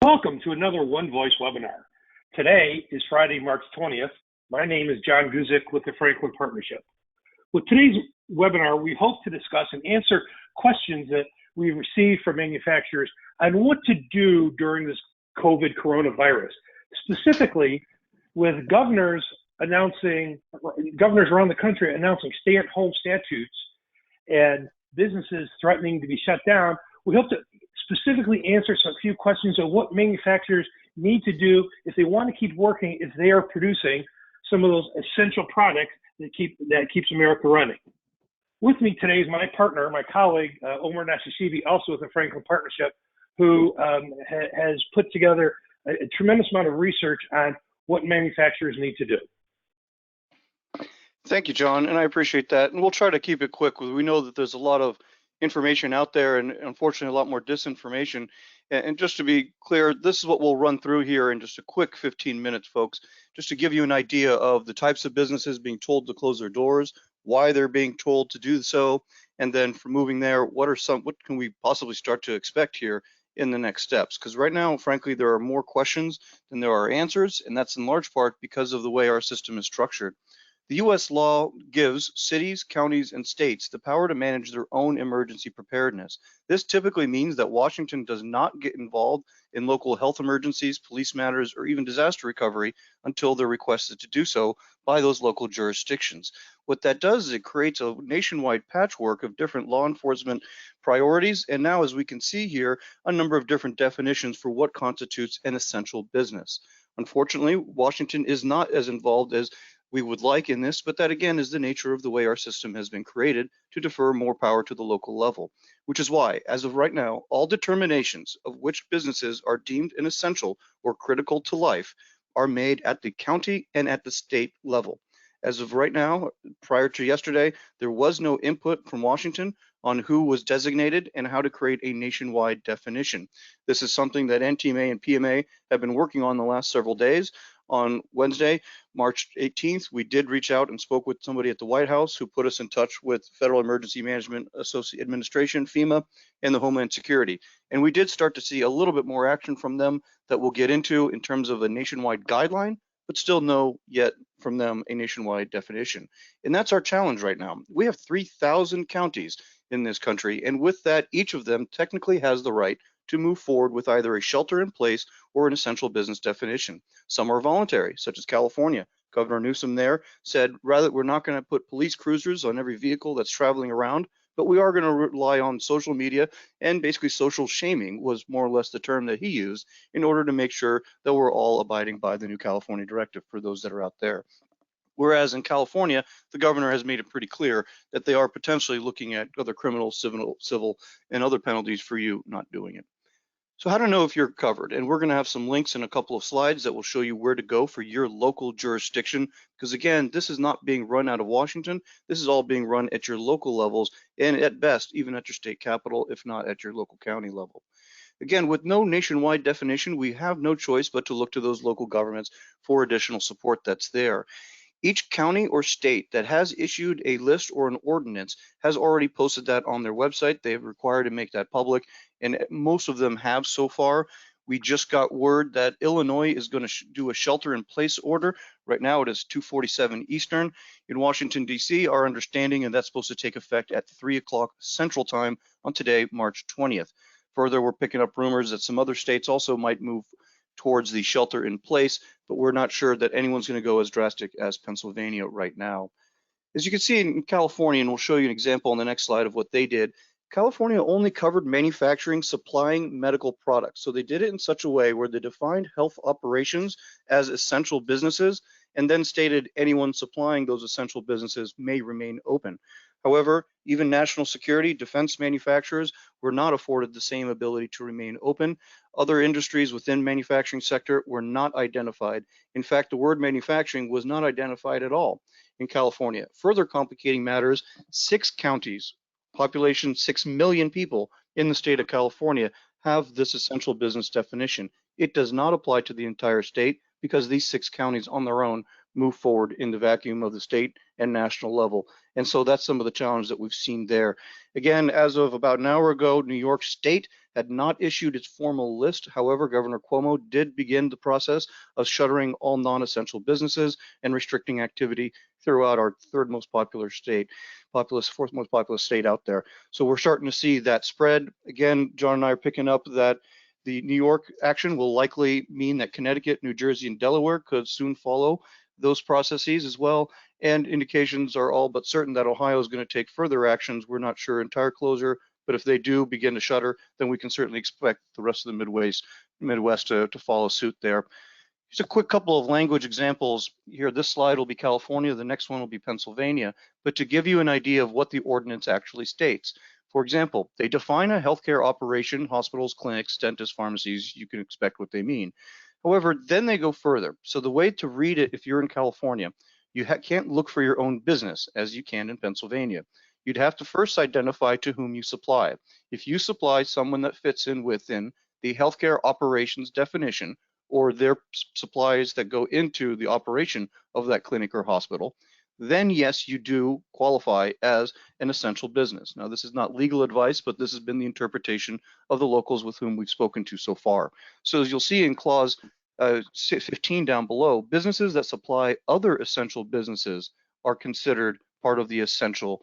Welcome to another One Voice webinar. Today is Friday, March 20th. My name is John Guzik with the Franklin Partnership. With today's webinar, we hope to discuss and answer questions that we received from manufacturers on what to do during this COVID coronavirus, specifically with governors around the country announcing stay-at-home statutes and businesses threatening to be shut down. We hope to specifically answer some few questions of what manufacturers need to do if they want to keep working, if they are producing some of those essential products that keeps America running. With me today is my partner, my colleague, Omar Nashashibi, also with the Franklin Partnership, who has put together a tremendous amount of research on what manufacturers need to do. Thank you, John, and I appreciate that. And we'll try to keep it quick. We know that there's a lot of information out there and unfortunately a lot more disinformation. And just to be clear, this is what we'll run through here in just a quick 15 minutes, folks, just to give you an idea of the types of businesses being told to close their doors, why they're being told to do so, and then from moving there, what can we possibly start to expect here in the next steps? Because right now, frankly, there are more questions than there are answers, and that's in large part because of the way our system is structured. The U.S. law gives cities, counties, and states the power to manage their own emergency preparedness. This typically means that Washington does not get involved in local health emergencies, police matters, or even disaster recovery until they're requested to do so by those local jurisdictions. What that does is it creates a nationwide patchwork of different law enforcement priorities, and now, as we can see here, a number of different definitions for what constitutes an essential business. Unfortunately, Washington is not as involved as we would like in this, but that again is the nature of the way our system has been created to defer more power to the local level, which is why, as of right now, all determinations of which businesses are deemed an essential or critical to life are made at the county and at the state level. As of right now, prior to yesterday, there was no input from Washington on who was designated and how to create a nationwide definition. This is something that NTMA and PMA have been working on the last several days. On Wednesday, March 18th, we did reach out and spoke with somebody at the White House who put us in touch with Federal Emergency Management Administration, FEMA, and the Homeland Security. And we did start to see a little bit more action from them that we'll get into in terms of a nationwide guideline, but still no yet from them a nationwide definition. And that's our challenge right now. We have 3,000 counties in this country, and with that, each of them technically has the right to move forward with either a shelter-in-place or an essential business definition. Some are voluntary, such as California. Governor Newsom there said, rather, we're not going to put police cruisers on every vehicle that's traveling around, but we are going to rely on social media, and basically social shaming was more or less the term that he used in order to make sure that we're all abiding by the new California directive for those that are out there. Whereas in California, the governor has made it pretty clear that they are potentially looking at other criminal, civil, and other penalties for you not doing it. So how to know if you're covered? And we're going to have some links in a couple of slides that will show you where to go for your local jurisdiction. Because again, this is not being run out of Washington. This is all being run at your local levels, and at best, even at your state capital, if not at your local county level. Again, with no nationwide definition, we have no choice but to look to those local governments for additional support that's there. Each county or state that has issued a list or an ordinance has already posted that on their website. They have required to make that public, and most of them have so far. We just got word that Illinois is going to do a shelter-in-place order. Right now it is 2:47 Eastern. In Washington, D.C., our understanding, and that's supposed to take effect at 3 o'clock Central Time on today, March 20th. Further, we're picking up rumors that some other states also might move towards the shelter in place, but we're not sure that anyone's going to go as drastic as Pennsylvania right now. As you can see in California, and we'll show you an example on the next slide of what they did, California only covered manufacturing, supplying medical products. So they did it in such a way where they defined health operations as essential businesses and then stated anyone supplying those essential businesses may remain open. However, even national security, defense manufacturers were not afforded the same ability to remain open. Other industries within manufacturing sector were not identified. In fact, the word manufacturing was not identified at all in California. Further complicating matters, 6 counties, population 6 million people in the state of California have this essential business definition. It does not apply to the entire state because these 6 counties on their own move forward in the vacuum of the state and national level. And so that's some of the challenge that we've seen there. Again, as of about an hour ago, New York State had not issued its formal list. However, Governor Cuomo did begin the process of shuttering all non-essential businesses and restricting activity throughout our fourth most populous state out there. So we're starting to see that spread. Again, John and I are picking up that the New York action will likely mean that Connecticut, New Jersey, and Delaware could soon follow those processes as well. And indications are all but certain that Ohio is going to take further actions. We're not sure entire closure, but if they do begin to shutter, then we can certainly expect the rest of the Midwest to follow suit there. Just a quick couple of language examples here. This slide will be California, the next one will be Pennsylvania, but to give you an idea of what the ordinance actually states. For example, they define a healthcare operation, hospitals, clinics, dentists, pharmacies, you can expect what they mean. However, then they go further. So the way to read it, if you're in California, you can't look for your own business as you can in Pennsylvania. You'd have to first identify to whom you supply. If you supply someone that fits in within the healthcare operations definition, or their supplies that go into the operation of that clinic or hospital, then yes, you do qualify as an essential business. Now, this is not legal advice, but this has been the interpretation of the locals with whom we've spoken to so far. So as you'll see in clause 15 down below, businesses that supply other essential businesses are considered part of the essential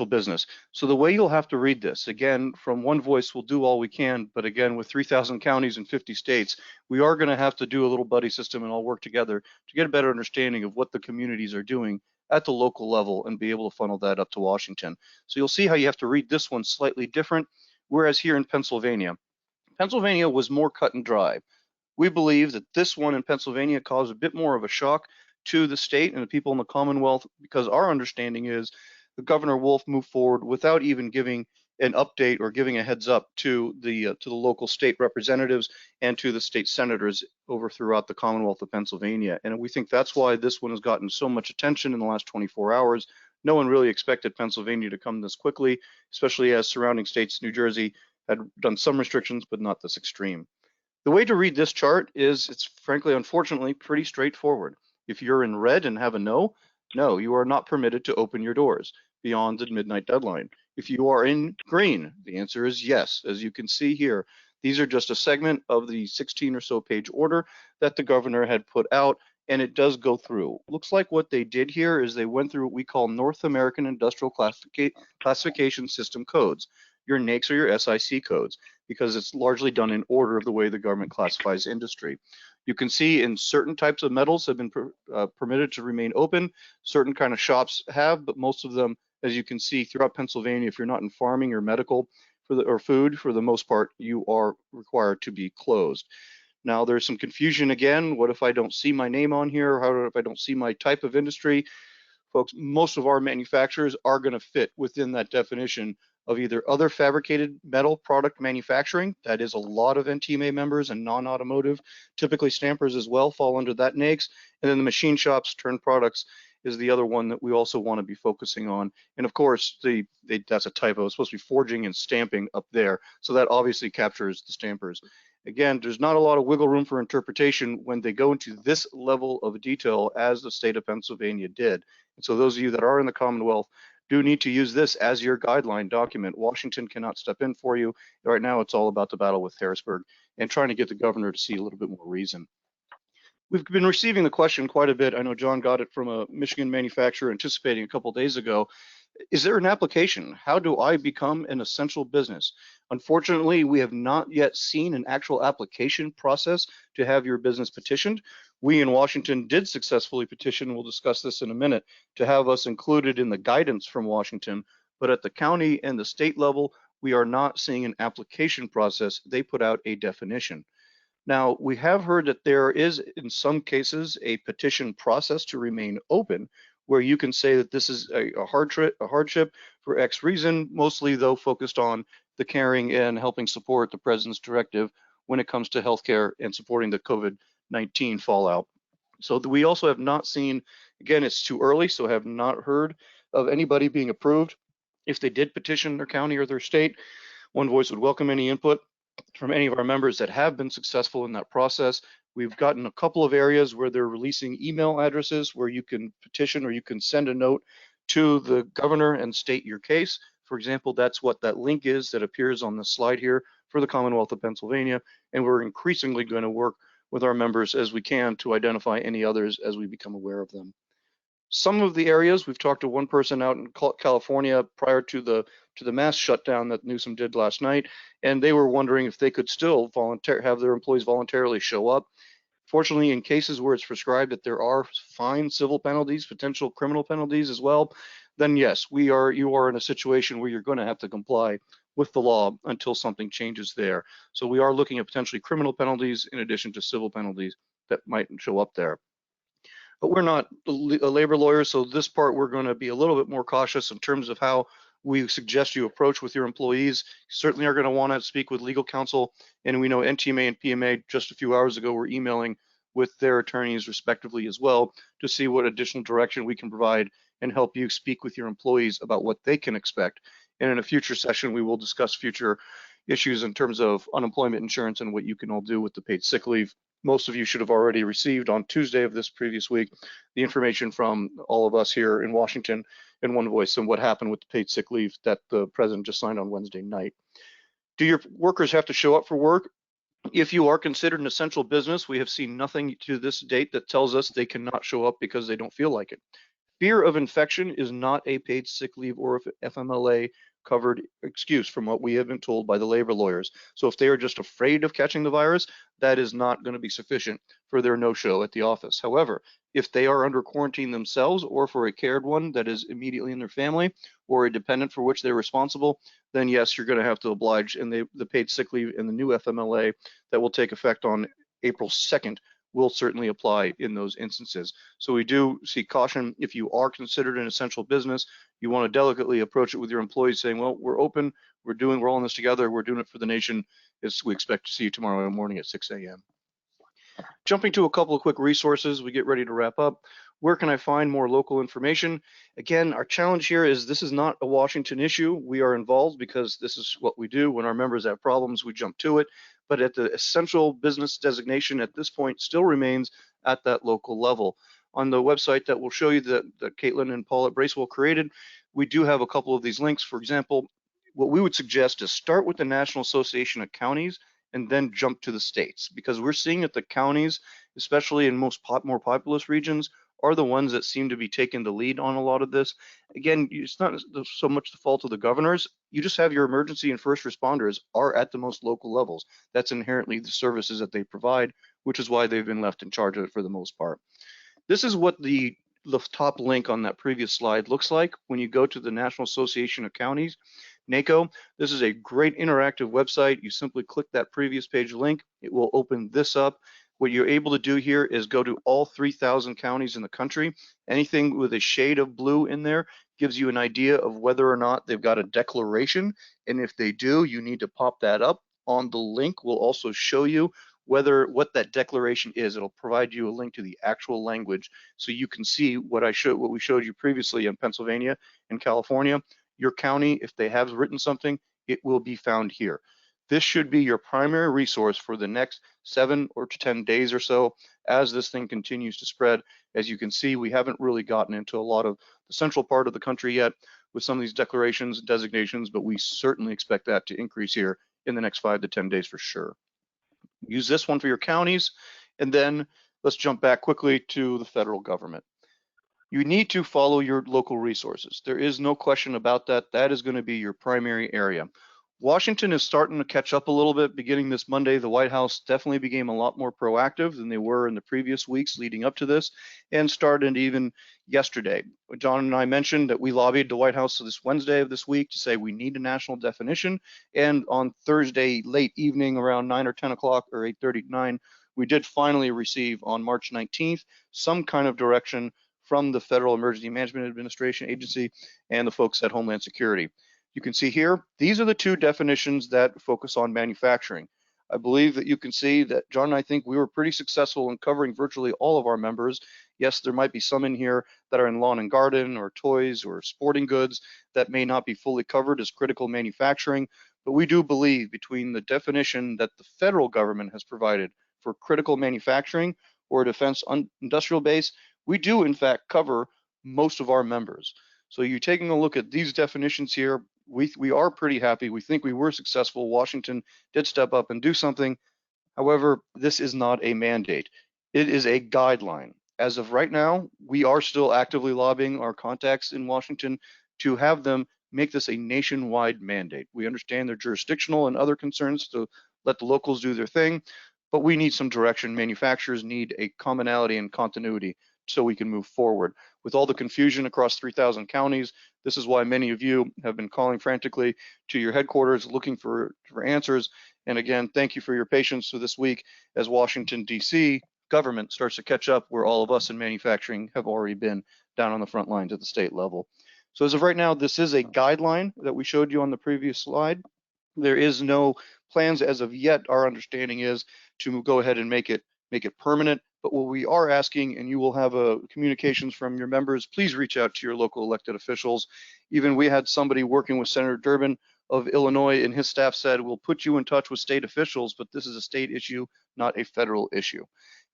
business. So the way you'll have to read this, again, from one voice, we'll do all we can, but again, with 3,000 counties and 50 states, we are going to have to do a little buddy system and all work together to get a better understanding of what the communities are doing at the local level and be able to funnel that up to Washington. So you'll see how you have to read this one slightly different, whereas here in Pennsylvania was more cut and dry. We believe that this one in Pennsylvania caused a bit more of a shock to the state and the people in the Commonwealth, because our understanding is the Governor Wolf moved forward without even giving an update or giving a heads up to the local state representatives and to the state senators over throughout the Commonwealth of Pennsylvania. And we think that's why this one has gotten so much attention in the last 24 hours. No one really expected Pennsylvania to come this quickly, especially as surrounding states, New Jersey, had done some restrictions, but not this extreme. The way to read this chart is, it's frankly, unfortunately, pretty straightforward. If you're in red and have a no, you are not permitted to open your doors beyond the midnight deadline. If you are in green, the answer is yes. As you can see here, these are just a segment of the 16 or so page order that the governor had put out, and it does go through. Looks like what they did here is they went through what we call North American Industrial Classification System codes, your NAICS or your SIC codes, because it's largely done in order of the way the government classifies industry. You can see in certain types of metals have been permitted to remain open. Certain kind of shops have, but most of them, as you can see throughout Pennsylvania, if you're not in farming or medical or food, for the most part, you are required to be closed. Now, there's some confusion again. What if I don't see my name on here? How if I don't see my type of industry? Folks, most of our manufacturers are going to fit within that definition of either other fabricated metal product manufacturing, that is a lot of NTMA members, and non-automotive, typically stampers as well fall under that NAICS, and then the machine shops turned products is the other one that we also want to be focusing on. And of course, that's a typo, it's supposed to be forging and stamping up there, so that obviously captures the stampers. Again, there's not a lot of wiggle room for interpretation when they go into this level of detail as the state of Pennsylvania did. And so those of you that are in the Commonwealth do need to use this as your guideline document. Washington cannot step in for you. Right now, it's all about the battle with Harrisburg and trying to get the governor to see a little bit more reason. We've been receiving the question quite a bit. I know John got it from a Michigan manufacturer anticipating a couple of days ago. Is there an application? How do I become an essential business? Unfortunately, we have not yet seen an actual application process to have your business petitioned. We in Washington did successfully petition, we'll discuss this in a minute, to have us included in the guidance from Washington, but at the county and the state level, we are not seeing an application process. They put out a definition. Now, we have heard that there is, in some cases, a petition process to remain open, where you can say that this is a hardship for X reason, mostly though focused on the caring and helping support the president's directive when it comes to healthcare and supporting the COVID-19 fallout. So we also have not seen, again, it's too early, so have not heard of anybody being approved. If they did petition their county or their state, One Voice would welcome any input from any of our members that have been successful in that process. We've gotten a couple of areas where they're releasing email addresses where you can petition or you can send a note to the governor and state your case. For example, that's what that link is that appears on the slide here for the Commonwealth of Pennsylvania. And we're increasingly going to work with our members as we can to identify any others as we become aware of them. Some of the areas, we've talked to one person out in California prior to the mass shutdown that Newsom did last night, and they were wondering if they could still have their employees voluntarily show up. Fortunately, in cases where it's prescribed that there are fine civil penalties, potential criminal penalties as well, then yes, you are in a situation where you're going to have to comply with the law until something changes there. So we are looking at potentially criminal penalties in addition to civil penalties that might show up there. But we're not a labor lawyer, so this part we're going to be a little bit more cautious in terms of how we suggest you approach with your employees. You certainly are going to want to speak with legal counsel, and we know NTMA and PMA just a few hours ago were emailing with their attorneys respectively as well to see what additional direction we can provide and help you speak with your employees about what they can expect. And in a future session, we will discuss future issues in terms of unemployment insurance and what you can all do with the paid sick leave. Most of you should have already received on Tuesday of this previous week the information from all of us here in Washington in one voice and what happened with the paid sick leave that the president just signed on Wednesday night. Do your workers have to show up for work? If you are considered an essential business, we have seen nothing to this date that tells us they cannot show up because they don't feel like it. Fear of infection is not a paid sick leave or FMLA covered excuse from what we have been told by the labor lawyers. So if they are just afraid of catching the virus, that is not going to be sufficient for their no-show at the office. However, if they are under quarantine themselves or for a cared one that is immediately in their family or a dependent for which they're responsible, then yes, you're going to have to oblige. And the paid sick leave and the new FMLA that will take effect on April 2nd will certainly apply in those instances. So we do see caution. If you are considered an essential business, you want to delicately approach it with your employees saying, well, we're open, we're all in this together, we're doing it for the nation. We expect to see you tomorrow morning at 6 a.m. Jumping to a couple of quick resources, we get ready to wrap up. Where can I find more local information? Again, our challenge here is this is not a Washington issue. We are involved because this is what we do. When our members have problems, we jump to it. But at the essential business designation at this point still remains at that local level. On the website that will show you that Caitlin and Paul at Bracewell created, we do have a couple of these links. For example, what we would suggest is start with the National Association of Counties and then jump to the states, because we're seeing that the counties, especially in more populous regions, are the ones that seem to be taking the lead on a lot of this. Again, it's not so much the fault of the governors. You just have your emergency and first responders are at the most local levels. That's inherently the services that they provide, which is why they've been left in charge of it for the most part. This is what the top link on that previous slide looks like when you go to the National Association of Counties, NAKO. This is a great interactive website. You simply click that previous page link. It will open this up. What you're able to do here is go to all 3,000 counties in the country. Anything with a shade of blue in there gives you an idea of whether or not they've got a declaration. And if they do, you need to pop that up. On the link will also show you what that declaration is. It'll provide you a link to the actual language so you can see what we showed you previously in Pennsylvania and California. Your county, if they have written something, it will be found here. This should be your primary resource for the next 7 or 10 days or so as this thing continues to spread. As you can see, we haven't really gotten into a lot of the central part of the country yet with some of these declarations and designations, but we certainly expect that to increase here in the next 5 to 10 days for sure. Use this one for your counties, and then let's jump back quickly to the federal government. You need to follow your local resources. There is no question about that. That is going to be your primary area. Washington is starting to catch up a little bit beginning this Monday. The White House definitely became a lot more proactive than they were in the previous weeks leading up to this, and started even yesterday. John and I mentioned that we lobbied the White House this Wednesday of this week to say we need a national definition. And on Thursday late evening around 9 or 10 o'clock or 8:39, we did finally receive on March 19th some kind of direction from the Federal Emergency Management Administration agency and the folks at Homeland Security. You can see here, these are the two definitions that focus on manufacturing. I believe that you can see that John and I think we were pretty successful in covering virtually all of our members. Yes, there might be some in here that are in lawn and garden or toys or sporting goods that may not be fully covered as critical manufacturing, but we do believe between the definition that the federal government has provided for critical manufacturing or a defense industrial base, we do in fact cover most of our members. So you're taking a look at these definitions here. We are pretty happy. We think we were successful. Washington did step up and do something. However, this is not a mandate. It is a guideline. As of right now, we are still actively lobbying our contacts in Washington to have them make this a nationwide mandate. We understand their jurisdictional and other concerns to let the locals do their thing, but we need some direction. Manufacturers need a commonality and continuity so we can move forward. With all the confusion across 3,000 counties, this is why many of you have been calling frantically to your headquarters looking for answers. And again, thank you for your patience for this week as Washington, D.C. government starts to catch up where all of us in manufacturing have already been down on the front lines at the state level. So as of right now, this is a guideline that we showed you on the previous slide. There is no plans as of yet. Our understanding is to go ahead and make it permanent. But what we are asking, and you will have communications from your members, please reach out to your local elected officials. Even we had somebody working with Senator Durbin of Illinois, and his staff said, we'll put you in touch with state officials, but this is a state issue, not a federal issue.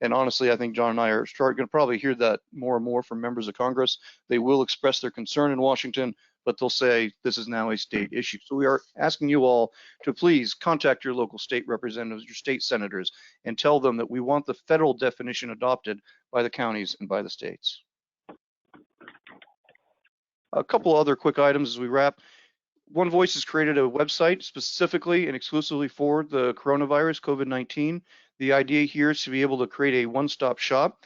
And honestly, I think John and I are going to probably hear that more and more from members of Congress. They will express their concern in Washington, but they'll say this is now a state issue. So we are asking you all to please contact your local state representatives, your state senators, and tell them that we want the federal definition adopted by the counties and by the states. A couple other quick items as we wrap. One Voice has created a website specifically and exclusively for the coronavirus, COVID-19. The idea here is to be able to create a one-stop shop.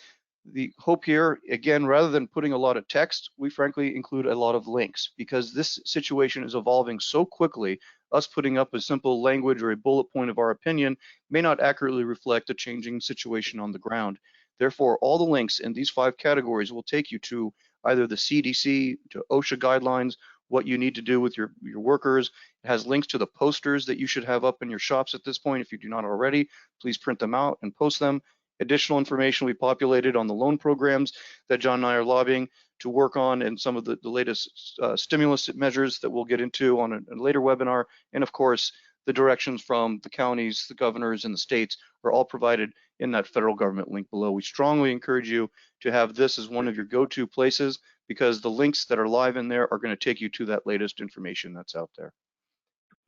The hope here, again, rather than putting a lot of text, we frankly include a lot of links because this situation is evolving so quickly. Us putting up a simple language or a bullet point of our opinion may not accurately reflect the changing situation on the ground. Therefore, all the links in these 5 categories will take you to either the CDC, to OSHA guidelines, what you need to do with your workers. It has links to the posters that you should have up in your shops at this point. If you do not already, please print them out and post them. Additional information we populated on the loan programs that John and I are lobbying to work on, and some of the latest stimulus measures that we'll get into on a later webinar. And of course, the directions from the counties, the governors, and the states are all provided in that federal government link below. We strongly encourage you to have this as one of your go-to places because the links that are live in there are going to take you to that latest information that's out there.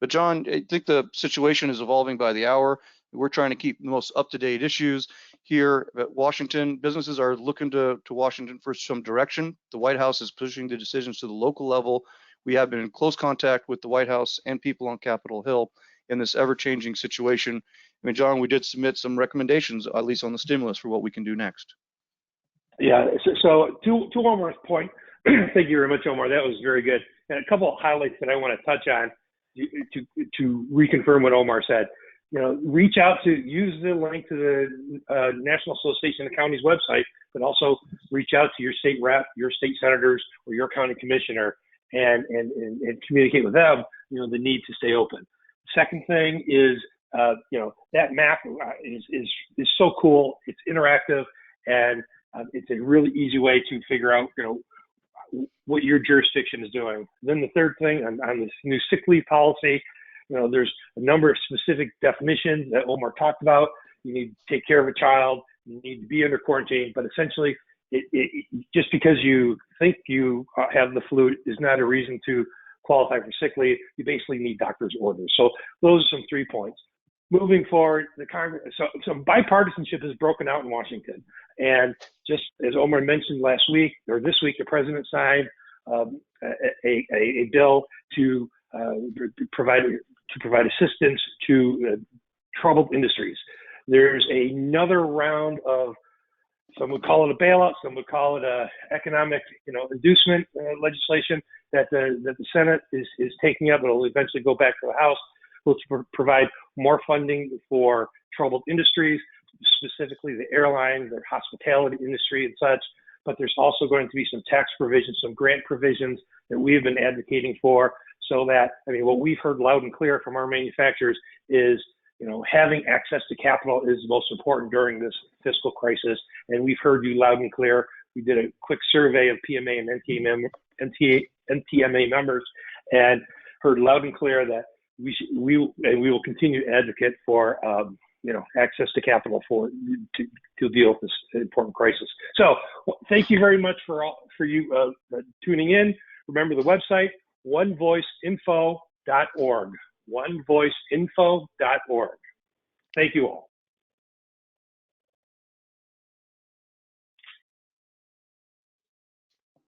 But John, I think the situation is evolving by the hour. We're trying to keep the most up-to-date issues here at Washington. Businesses are looking to Washington for some direction. The White House is pushing the decisions to the local level. We have been in close contact with the White House and people on Capitol Hill in this ever-changing situation. I mean, John, we did submit some recommendations, at least on the stimulus, for what we can do next. Yeah, so to Omar's point, thank you very much, Omar. That was very good. And a couple of highlights that I want to touch on to reconfirm what Omar said. You know, reach out to, use the link to the National Association of Counties website, but also reach out to your state rep, your state senators, or your county commissioner, and communicate with them, you know, the need to stay open. Second thing is, you know, that map is so cool. It's interactive, and it's a really easy way to figure out, you know, what your jurisdiction is doing. Then the third thing on this new sick leave policy, you know, there's a number of specific definitions that Omar talked about. You need to take care of a child, you need to be under quarantine, but essentially, just because you think you have the flu is not a reason to qualify for sick leave. You basically need doctor's orders. So those are some 3 points. Moving forward, the Congress, so bipartisanship is broken out in Washington. And just as Omar mentioned last week, or this week, the president signed a bill to provide assistance to troubled industries. There's another round of, some would call it a bailout, some would call it a economic, you know, inducement legislation that the Senate is taking up. It'll eventually go back to the House, which will provide more funding for troubled industries, specifically the airline, the hospitality industry and such. But there's also going to be some tax provisions, some grant provisions that we have been advocating for, so that, I mean, what we've heard loud and clear from our manufacturers is, you know, having access to capital is most important during this fiscal crisis. And we've heard you loud and clear. We did a quick survey of PMA and NTMA members and heard loud and clear that we will continue to advocate for access to capital to deal with this important crisis. So thank you very much for you tuning in. Remember the website, onevoiceinfo.org, onevoiceinfo.org. Thank you all.